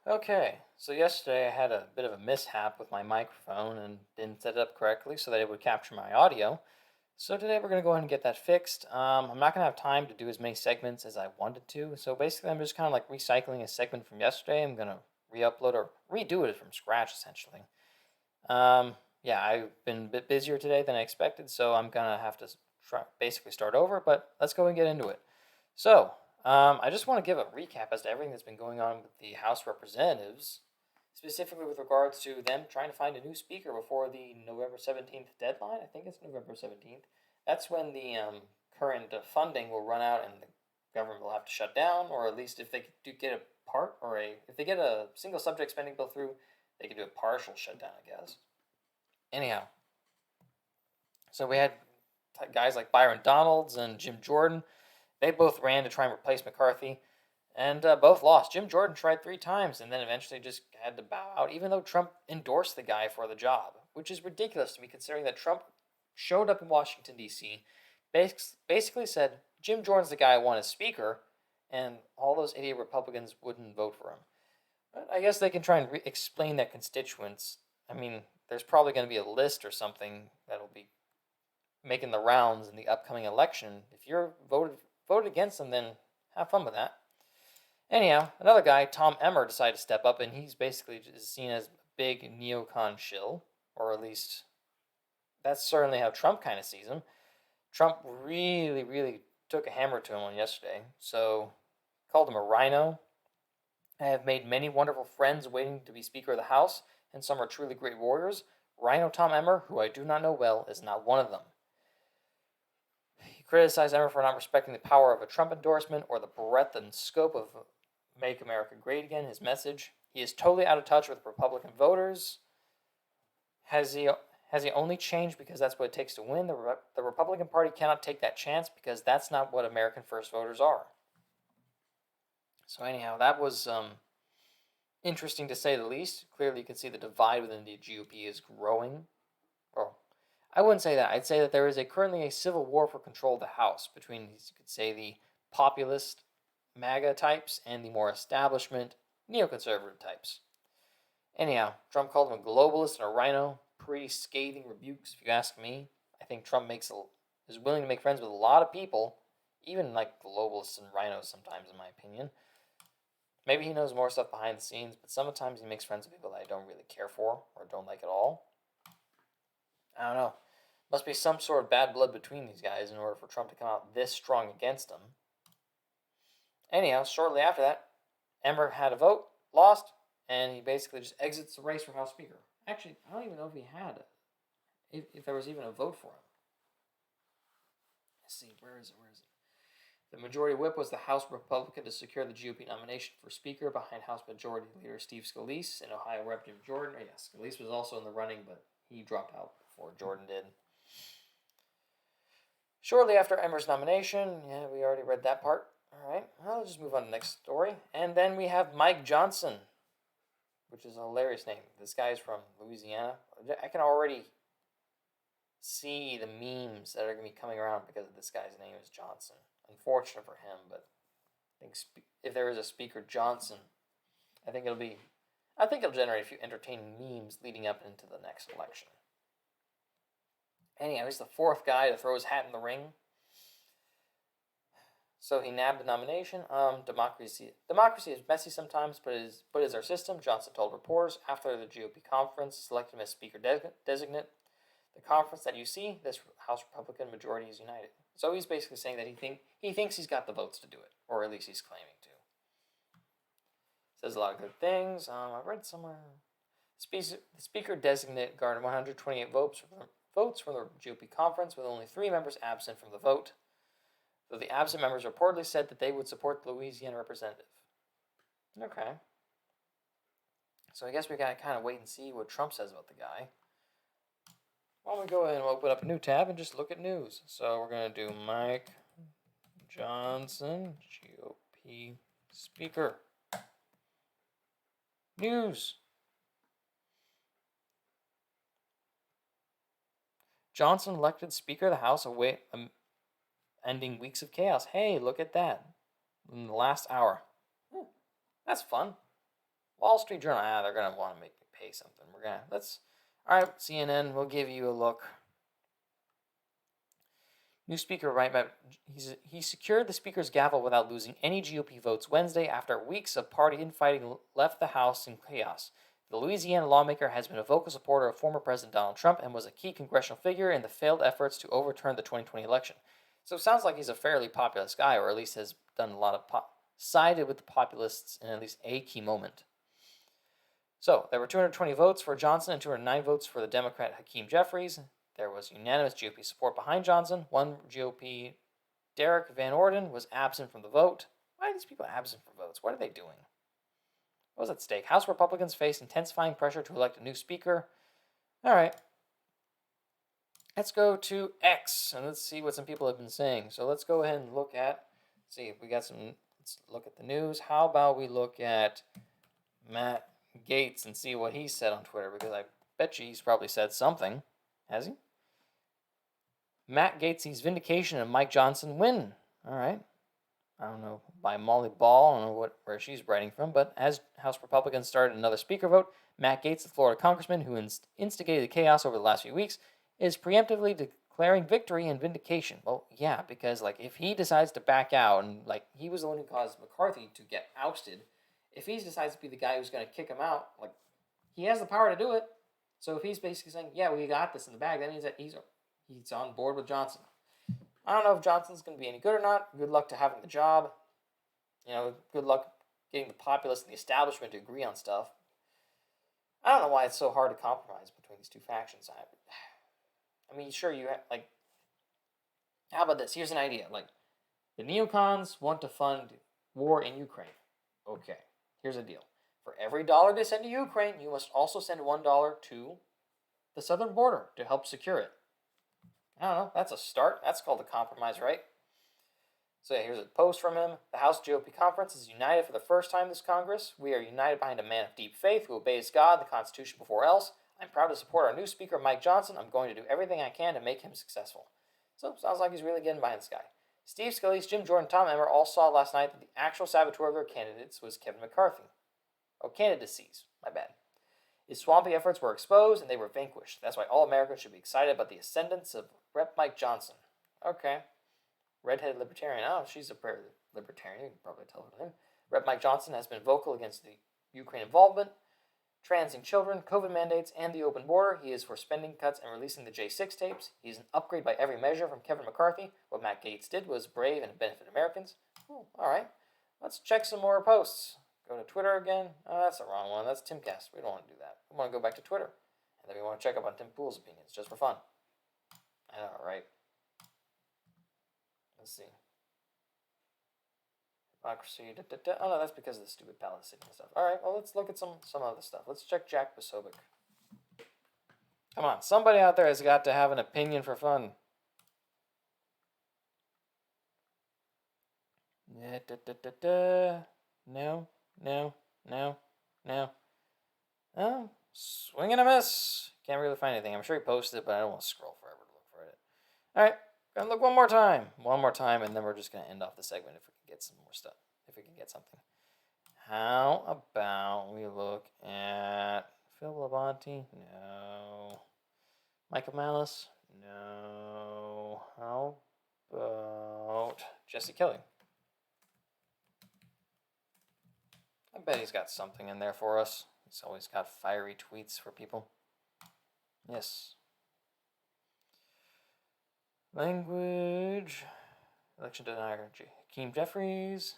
Okay, so yesterday I had a bit of a mishap with my microphone and didn't set it up correctly so that it would capture my audio. So today we're going to go ahead and get that fixed. I'm not going to have time to do as many segments as I wanted to, so basically I'm just kind of like recycling a segment from yesterday. I'm going to re-upload or redo it from scratch essentially. Yeah, I've been a bit busier today than I expected, so I'm going to have to basically start over, but let's go and get into it. So, I just want to give a recap as to everything that's been going on with the House of Representatives, specifically with regards to them trying to find a new speaker before the November 17th deadline. I think it's November 17th. That's when the current funding will run out and the government will have to shut down, or at least if they do get a part or if they get a single subject spending bill through, they can do a partial shutdown, I guess. Anyhow, so we had guys like Byron Donalds and Jim Jordan. They both ran to try and replace McCarthy, and both lost. Jim Jordan tried 3 times and then eventually just had to bow out, even though Trump endorsed the guy for the job, which is ridiculous to me considering that Trump showed up in Washington, D.C., basically said, Jim Jordan's the guy I want as Speaker, and all those idiot Republicans wouldn't vote for him. But I guess they can try and explain that constituents. I mean, there's probably going to be a list or something that'll be making the rounds in the upcoming election. If you're voted against them, then have fun with that. Anyhow, another guy, Tom Emmer, decided to step up, and he's basically just seen as a big neocon shill, or at least that's certainly how Trump kind of sees him. Trump really, really took a hammer to him on yesterday, so called him a rhino. I have made many wonderful friends waiting to be Speaker of the House, and some are truly great warriors. Rhino Tom Emmer, who I do not know well, is not one of them. He criticized Emmer for not respecting the power of a Trump endorsement or the breadth and scope of Make America Great Again, his message. He is totally out of touch with Republican voters. Has he only changed because that's what it takes to win? The Republican Party cannot take that chance because that's not what American First voters are. So anyhow, that was interesting to say the least. Clearly, you can see the divide within the GOP is growing. Or I wouldn't say that. I'd say that there is currently a civil war for control of the House between, you could say, the populist MAGA types and the more establishment neoconservative types. Anyhow, Trump called him a globalist and a rhino. Pretty scathing rebukes, if you ask me. I think Trump is willing to make friends with a lot of people, even like globalists and rhinos sometimes, in my opinion. Maybe he knows more stuff behind the scenes, but sometimes he makes friends with people that I don't really care for or don't like at all. I don't know. Must be some sort of bad blood between these guys in order for Trump to come out this strong against him. Anyhow, shortly after that, Emmer had a vote, lost, and he basically just exits the race for House Speaker. Actually, I don't even know if he had if there was even a vote for him. Let's see, where is it? The majority whip was the House Republican to secure the GOP nomination for Speaker behind House Majority Leader Steve Scalise and Ohio Representative Jordan. Oh, yeah, Scalise was also in the running, but he dropped out before Jordan did. Shortly after Emmer's nomination, yeah, we already read that part. All right, well, let's just move on to the next story. And then we have Mike Johnson, which is a hilarious name. This guy is from Louisiana. I can already see the memes that are going to be coming around because of this guy's name is Johnson. Unfortunate for him, but I think if there is a Speaker Johnson, I think it'll generate a few entertaining memes leading up into the next election. Anyhow, he's the fourth guy to throw his hat in the ring. So he nabbed the nomination. Democracy is messy sometimes, but is our system, Johnson told reporters after the GOP conference selected him as Speaker designate. The conference that you see, this House Republican majority is united. So he's basically saying that he thinks he's got the votes to do it, or at least he's claiming to. Says a lot of good things. I read somewhere. The Speaker designate garnered 128 votes from the GOP conference, with only 3 members absent from the vote. Though the absent members reportedly said that they would support the Louisiana representative. Okay. So I guess we gotta kind of wait and see what Trump says about the guy. Why don't we go ahead and open up a new tab and just look at news. So we're going to do Mike Johnson, GOP Speaker. News. Johnson elected Speaker of the House ending weeks of chaos. Hey, look at that. In the last hour. That's fun. Wall Street Journal, they're gonna want to make me pay something. All right, CNN, we'll give you a look. New speaker, right? He secured the speaker's gavel without losing any GOP votes Wednesday after weeks of party infighting left the House in chaos. The Louisiana lawmaker has been a vocal supporter of former President Donald Trump and was a key congressional figure in the failed efforts to overturn the 2020 election. So it sounds like he's a fairly populist guy, or at least has done a lot of sided with the populists in at least a key moment. So there were 220 votes for Johnson and 209 votes for the Democrat Hakeem Jeffries. There was unanimous GOP support behind Johnson. One GOP, Derek Van Orden, was absent from the vote. Why are these people absent from votes? What are they doing? What was at stake? House Republicans face intensifying pressure to elect a new speaker. All right. Let's go to X and let's see what some people have been saying. So let's go ahead and look at, see if we got some, let's look at the news. How about we look at Matt Gaetz and see what he said on Twitter, because I bet you he's probably said something. Has he? Matt Gaetz' vindication of Mike Johnson win. All right. I don't know, by Molly Ball. I don't know where she's writing from, but as House Republicans started another speaker vote, Matt Gaetz, the Florida congressman who instigated the chaos over the last few weeks, is preemptively declaring victory and vindication. Well, yeah, because if he decides to back out, and he was the one who caused McCarthy to get ousted, if he decides to be the guy who's going to kick him out, he has the power to do it. So if he's basically saying, yeah, we got this in the bag, that means that he's on board with Johnson. I don't know if Johnson's going to be any good or not. Good luck to having the job. Good luck getting the populace and the establishment to agree on stuff. I don't know why it's so hard to compromise between these two factions. I mean, sure, you have, how about this? Here's an idea. The neocons want to fund war in Ukraine. Okay, here's the deal. For every dollar they send to Ukraine, you must also send $1 to the southern border to help secure it. I don't know. That's a start. That's called a compromise, right? So yeah, here's a post from him. The House GOP conference is united for the first time this Congress. We are united behind a man of deep faith who obeys God and the Constitution before else. I'm proud to support our new Speaker, Mike Johnson. I'm going to do everything I can to make him successful. So sounds like he's really getting behind this guy. Steve Scalise, Jim Jordan, Tom Emmer all saw last night that the actual saboteur of their candidates was Kevin McCarthy. Oh, candidacies. My bad. His swampy efforts were exposed and they were vanquished. That's why all Americans should be excited about the ascendance of Rep. Mike Johnson. Okay. Redheaded libertarian. Oh, she's a prayer libertarian. You can probably tell her name. Rep. Mike Johnson has been vocal against the Ukraine involvement, transing children, COVID mandates, and the open border. He is for spending cuts and releasing the J6 tapes. He's an upgrade by every measure from Kevin McCarthy. What Matt Gaetz did was brave and benefit Americans. All right. Let's check some more posts. Go to Twitter again. Oh, that's the wrong one. That's Timcast. We don't want to do that. We want to go back to Twitter. And then we want to check up on Tim Pool's opinions, just for fun. I know, right? Let's see. Hypocrisy. Oh, no, that's because of the stupid Palestinian stuff. All right, well, let's look at some other stuff. Let's check Jack Posobiec. Come on, somebody out there has got to have an opinion for fun. No. Oh, swing and a miss. Can't really find anything. I'm sure he posted it, but I don't want to scroll forever to look for it. All right, gonna look one more time, and then we're just gonna end off the segment if we can get some more stuff. If we can get something. How about we look at Phil Labonte? No. Michael Malice? No. How about Jesse Kelly? I bet he's got something in there for us. He's always got fiery tweets for people. Yes. Language. Election denier. Hakeem Jeffries.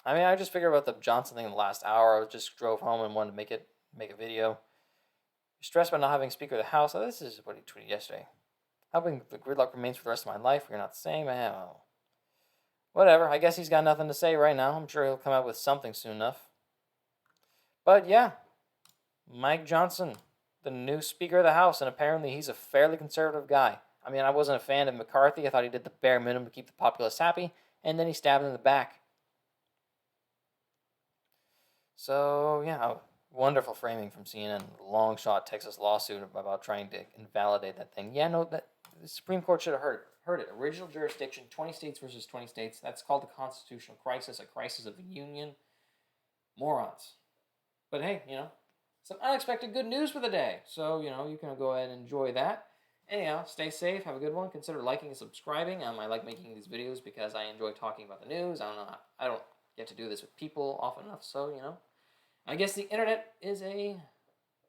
I mean, I just figured about the Johnson thing in the last hour. I just drove home and wanted to make a video. You're stressed about not having Speaker of the House. Oh, this is what he tweeted yesterday. Hoping the gridlock remains for the rest of my life. We're not the same. Whatever. I guess he's got nothing to say right now. I'm sure he'll come out with something soon enough. But yeah, Mike Johnson, the new Speaker of the House, and apparently he's a fairly conservative guy. I mean, I wasn't a fan of McCarthy. I thought he did the bare minimum to keep the populace happy, and then he stabbed him in the back. So, yeah, wonderful framing from CNN. Long shot Texas lawsuit about trying to invalidate that thing. Yeah, no, that the Supreme Court should have heard it. Original jurisdiction, 20 states versus 20 states. That's called a constitutional crisis, a crisis of the union. Morons. But hey, some unexpected good news for the day. So, you can go ahead and enjoy that. Anyhow, stay safe. Have a good one. Consider liking and subscribing. I like making these videos because I enjoy talking about the news. I don't know. I don't get to do this with people often enough. So, I guess the internet is a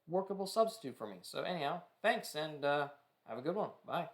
workable substitute for me. So, anyhow, thanks and have a good one. Bye.